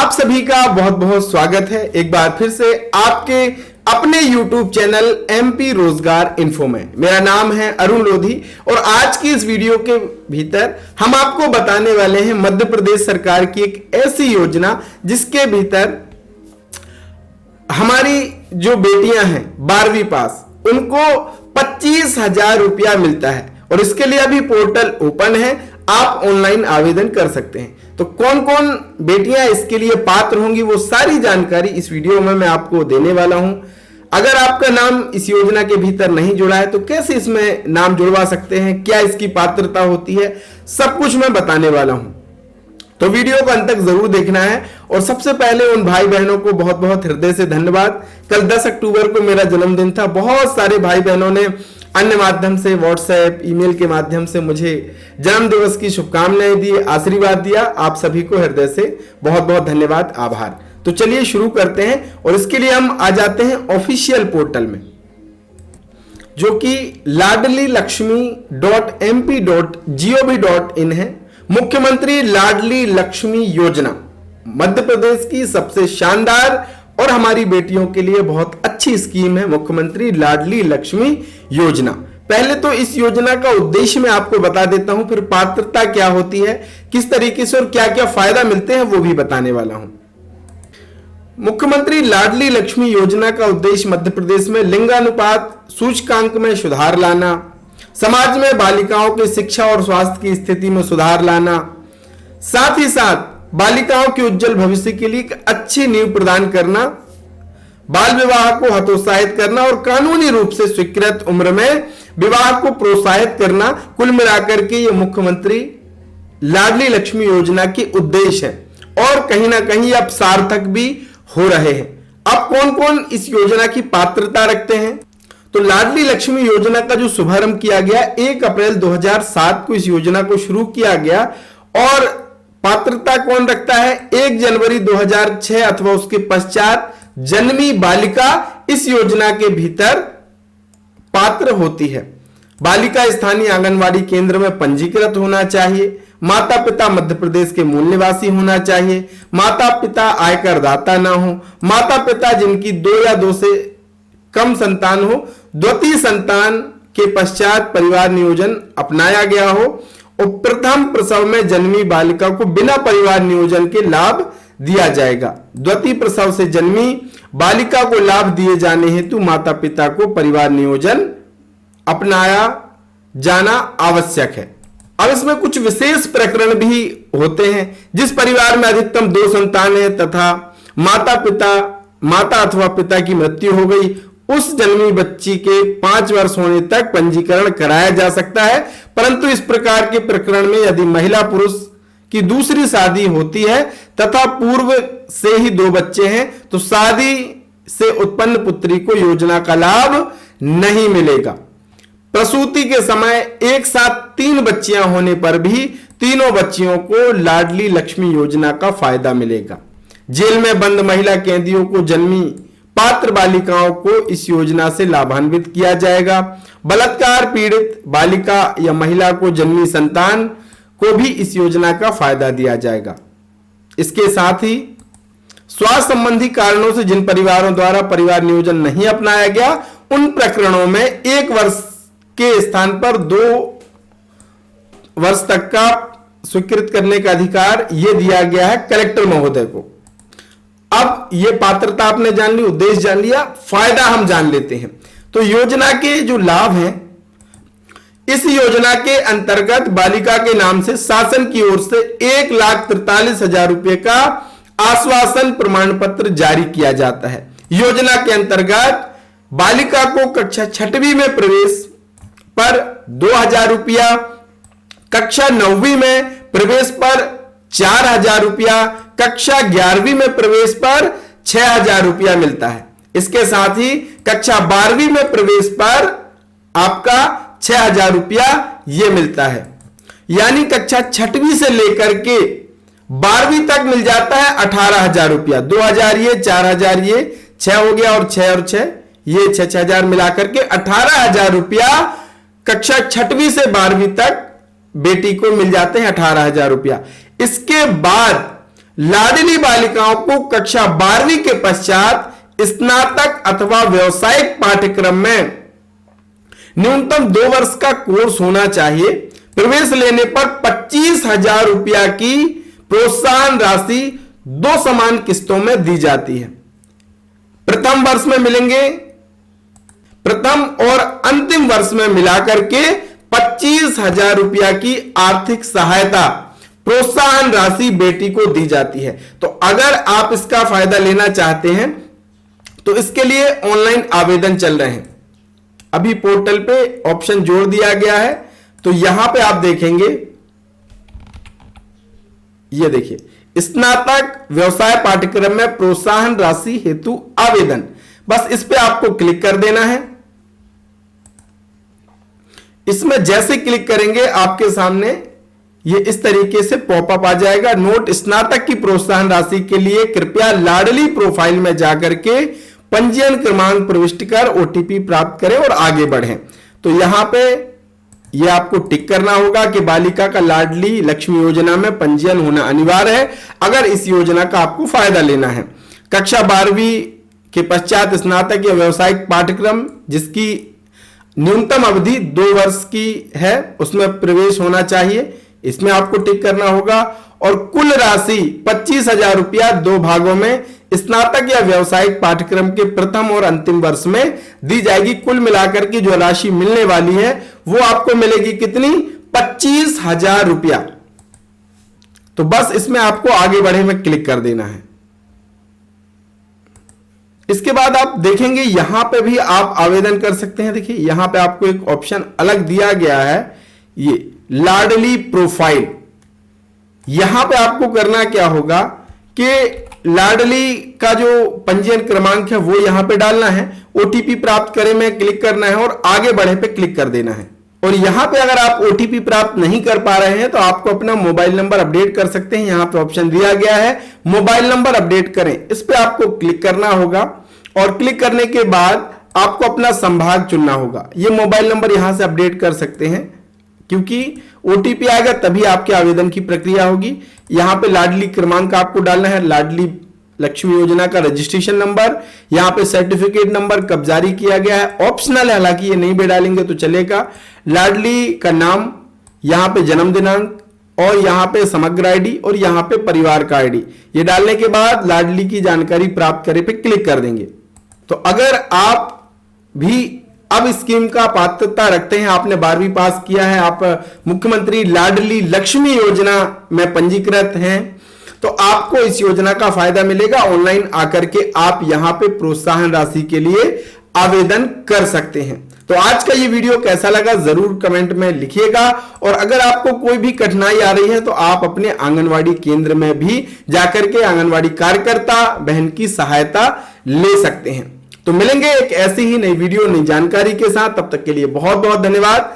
आप सभी का बहुत बहुत स्वागत है एक बार फिर से आपके अपने YouTube चैनल MP रोजगार इन्फो में। मेरा नाम है अरुण लोधी और आज की इस वीडियो के भीतर हम आपको बताने वाले हैं मध्य प्रदेश सरकार की एक ऐसी योजना जिसके भीतर हमारी जो बेटियां हैं 12वीं पास उनको 25,000 रुपया मिलता है और इसके लिए अभी पोर्टल ओपन है, आप ऑनलाइन आवेदन कर सकते हैं। तो कौन कौन बेटियां इसके लिए पात्र होंगी वो सारी जानकारी इस वीडियो में मैं आपको देने वाला हूं। अगर आपका नाम इस योजना के भीतर नहीं जुड़ा है तो कैसे इसमें नाम जुड़वा सकते हैं, क्या इसकी पात्रता होती है, सब कुछ मैं बताने वाला हूं। तो वीडियो को अंत तक जरूर देखना है। और सबसे पहले उन भाई बहनों को बहुत बहुत हृदय से धन्यवाद। कल 10 अक्टूबर को मेरा जन्मदिन था। बहुत सारे भाई बहनों ने अन्य माध्यम से, व्हाट्सएप, ईमेल के माध्यम से मुझे जन्म दिवस की शुभकामनाएं दी, आशीर्वाद दिया। आप सभी को हृदय से बहुत बहुत धन्यवाद, आभार। तो चलिए शुरू करते हैं और इसके लिए हम आ जाते हैं ऑफिशियल पोर्टल में, जो कि ladlilakshmi.mp.gov.in है। मुख्यमंत्री लाडली लक्ष्मी योजना मध्य प्रदेश की सबसे शानदार और हमारी बेटियों के लिए बहुत अच्छी स्कीम है मुख्यमंत्री लाडली लक्ष्मी योजना। पहले तो इस योजना का उद्देश्य मैं आपको बता देता हूं, फिर पात्रता क्या होती है, किस तरीके से और क्या क्या फायदा मिलते हैं वो भी बताने वाला हूं। मुख्यमंत्री लाडली लक्ष्मी योजना का उद्देश्य मध्य प्रदेश में लिंगानुपात सूचकांक में सुधार लाना, समाज में बालिकाओं की शिक्षा और स्वास्थ्य की स्थिति में सुधार लाना, साथ ही साथ बालिकाओं के उज्जवल भविष्य के लिए एक अच्छी नींव प्रदान करना, बाल विवाह को हतोत्साहित करना और कानूनी रूप से स्वीकृत उम्र में विवाह को प्रोत्साहित करना। कुल मिलाकर के ये मुख्यमंत्री लाडली लक्ष्मी योजना के उद्देश्य है और कहीं ना कहीं अब सार्थक भी हो रहे हैं। अब कौन कौन इस योजना की पात्रता रखते हैं? तो लाडली लक्ष्मी योजना का जो शुभारंभ किया गया 1 अप्रैल 2007 को इस योजना को शुरू किया गया और पात्रता कौन रखता है? 1 जनवरी 2006 अथवा उसके पश्चात जन्मी बालिका इस योजना के भीतर पात्र होती है। बालिका स्थानीय आंगनवाड़ी केंद्र में पंजीकृत होना चाहिए, माता पिता मध्य प्रदेश के मूल निवासी होना चाहिए, माता पिता आयकर दाता ना हो, माता पिता जिनकी 2 या 2 से कम संतान हो, द्वितीय संतान के पश्चात परिवार नियोजन अपनाया गया हो और प्रथम प्रसव में जन्मी बालिका को बिना परिवार नियोजन के लाभ दिया जाएगा। द्वितीय प्रसव से जन्मी बालिका को लाभ दिए जाने हेतु माता पिता को परिवार नियोजन अपनाया जाना आवश्यक है। अब इसमें कुछ विशेष प्रकरण भी होते हैं। जिस परिवार में अधिकतम 2 संतान है तथा माता अथवा पिता की मृत्यु हो गई, उस जन्मी बच्ची के 5 वर्ष होने तक पंजीकरण कराया जा सकता है। परंतु इस प्रकार के प्रकरण में यदि महिला पुरुष की दूसरी शादी होती है तथा पूर्व से ही 2 बच्चे हैं तो शादी से उत्पन्न पुत्री को योजना का लाभ नहीं मिलेगा। प्रसूति के समय एक साथ 3 बच्चियां होने पर भी तीनों बच्चियों को लाडली लक्ष्मी योजना का फायदा मिलेगा। जेल में बंद महिला कैदियों को जन्मी पात्र बालिकाओं को इस योजना से लाभान्वित किया जाएगा। बलात्कार पीड़ित बालिका या महिला को जन्मी संतान को भी इस योजना का फायदा दिया जाएगा। इसके साथ ही स्वास्थ्य संबंधी कारणों से जिन परिवारों द्वारा परिवार नियोजन नहीं अपनाया गया उन प्रकरणों में 1 वर्ष के स्थान पर 2 वर्ष तक का स्वीकृत करने का अधिकार यह दिया गया है कलेक्टर महोदय को। अब यह पात्रता आपने जान ली, उद्देश्य जान लिया, फायदा हम जान लेते हैं। तो योजना के जो लाभ हैं, इस योजना के अंतर्गत बालिका के नाम से शासन की ओर से 1,43,000 रुपए का आश्वासन प्रमाण पत्र जारी किया जाता है। योजना के अंतर्गत बालिका को कक्षा 6वीं में प्रवेश पर 2,000 रुपया, कक्षा 9वीं में प्रवेश पर 4,000 रुपया, कक्षा 11वीं में प्रवेश पर 6,000 रुपया मिलता है। इसके साथ ही कक्षा 12वीं में प्रवेश पर आपका 6,000 रुपया यह मिलता है। यानी कक्षा 6वीं से लेकर के 12वीं तक मिल जाता है 18,000 रुपया। 2,000 ये, 4,000 ये, 6 हो गया और 6 और 6 ये 6,000 मिलाकर के 18,000 रुपया कक्षा 6वीं से 12वीं तक बेटी को मिल जाते हैं 18,000 रुपया। इसके बाद लाडली बालिकाओं को कक्षा 12वीं के पश्चात स्नातक अथवा व्यावसायिक पाठ्यक्रम में न्यूनतम 2 वर्ष का कोर्स होना चाहिए। प्रवेश लेने पर 25,000 रुपया की प्रोत्साहन राशि 2 समान किस्तों में दी जाती है। प्रथम वर्ष में मिलेंगे, प्रथम और अंतिम वर्ष में मिलाकर के 25,000 रुपया की आर्थिक सहायता प्रोत्साहन राशि बेटी को दी जाती है। तो अगर आप इसका फायदा लेना चाहते हैं तो इसके लिए ऑनलाइन आवेदन चल रहे हैं। अभी पोर्टल पे ऑप्शन जोड़ दिया गया है, तो यहां पे आप देखेंगे, ये देखिए स्नातक व्यवसाय पाठ्यक्रम में प्रोत्साहन राशि हेतु आवेदन, बस इस पे आपको क्लिक कर देना है। इसमें जैसे क्लिक करेंगे आपके सामने ये इस तरीके से पॉपअप आ जाएगा। नोट, स्नातक की प्रोत्साहन राशि के लिए कृपया लाडली प्रोफाइल में जाकर के पंजीयन क्रमांक प्रविष्ट कर ओटीपी प्राप्त करें और आगे बढ़ें। तो यहां पे ये आपको टिक करना होगा कि बालिका का लाडली लक्ष्मी योजना में पंजीयन होना अनिवार्य है अगर इस योजना का आपको फायदा लेना है। कक्षा 12वीं के पश्चात स्नातक या व्यावसायिक पाठ्यक्रम जिसकी न्यूनतम अवधि 2 वर्ष की है उसमें प्रवेश होना चाहिए, इसमें आपको टिक करना होगा। और कुल राशि 25,000 रुपया 2 भागों में स्नातक या व्यावसायिक पाठ्यक्रम के प्रथम और अंतिम वर्ष में दी जाएगी। कुल मिलाकर की जो राशि मिलने वाली है वो आपको मिलेगी कितनी? 25,000 रुपया। तो बस इसमें आपको आगे बढ़े में क्लिक कर देना है। इसके बाद आप देखेंगे यहां पे भी आप आवेदन कर सकते हैं। देखिए यहां पे आपको एक ऑप्शन अलग दिया गया है, ये लाडली प्रोफाइल। यहां पे आपको करना क्या होगा कि लाडली का जो पंजीयन क्रमांक है वो यहां पे डालना है, ओटीपी प्राप्त करें में क्लिक करना है और आगे बढ़े पे क्लिक कर देना है। और यहां पे अगर आप ओटीपी प्राप्त नहीं कर पा रहे हैं तो आपको अपना मोबाइल नंबर अपडेट कर सकते हैं। यहां पे ऑप्शन दिया गया है मोबाइल नंबर अपडेट करें, इस पे आपको क्लिक करना होगा और क्लिक करने के बाद आपको अपना संभाग चुनना होगा। ये मोबाइल नंबर यहां से अपडेट कर सकते हैं क्योंकि ओटीपी आएगा तभी आपके आवेदन की प्रक्रिया होगी। यहां पे लाडली क्रमांक आपको डालना है, लाडली लक्ष्मी योजना का रजिस्ट्रेशन नंबर, यहां पे सर्टिफिकेट नंबर कब जारी किया गया है, ऑप्शनल है, हालांकि ये नहीं भी डालेंगे तो चलेगा। लाडली का नाम, यहां पे जन्म दिनांक और यहां पे समग्र आईडी और यहां पे परिवार का आईडी, ये डालने के बाद लाडली की जानकारी प्राप्त करें पे क्लिक कर देंगे। तो अगर आप भी अब स्कीम का पात्रता रखते हैं, आपने 12वीं पास किया है, आप मुख्यमंत्री लाडली लक्ष्मी योजना में पंजीकृत हैं, तो आपको इस योजना का फायदा मिलेगा। ऑनलाइन आकर के आप यहां पे प्रोत्साहन राशि के लिए आवेदन कर सकते हैं। तो आज का ये वीडियो कैसा लगा जरूर कमेंट में लिखिएगा। और अगर आपको कोई भी कठिनाई आ रही है तो आप अपने आंगनवाड़ी केंद्र में भी जाकर के आंगनवाड़ी कार्यकर्ता बहन की सहायता ले सकते हैं। तो मिलेंगे एक ऐसी ही नई वीडियो, नई जानकारी के साथ। तब तक के लिए बहुत बहुत धन्यवाद।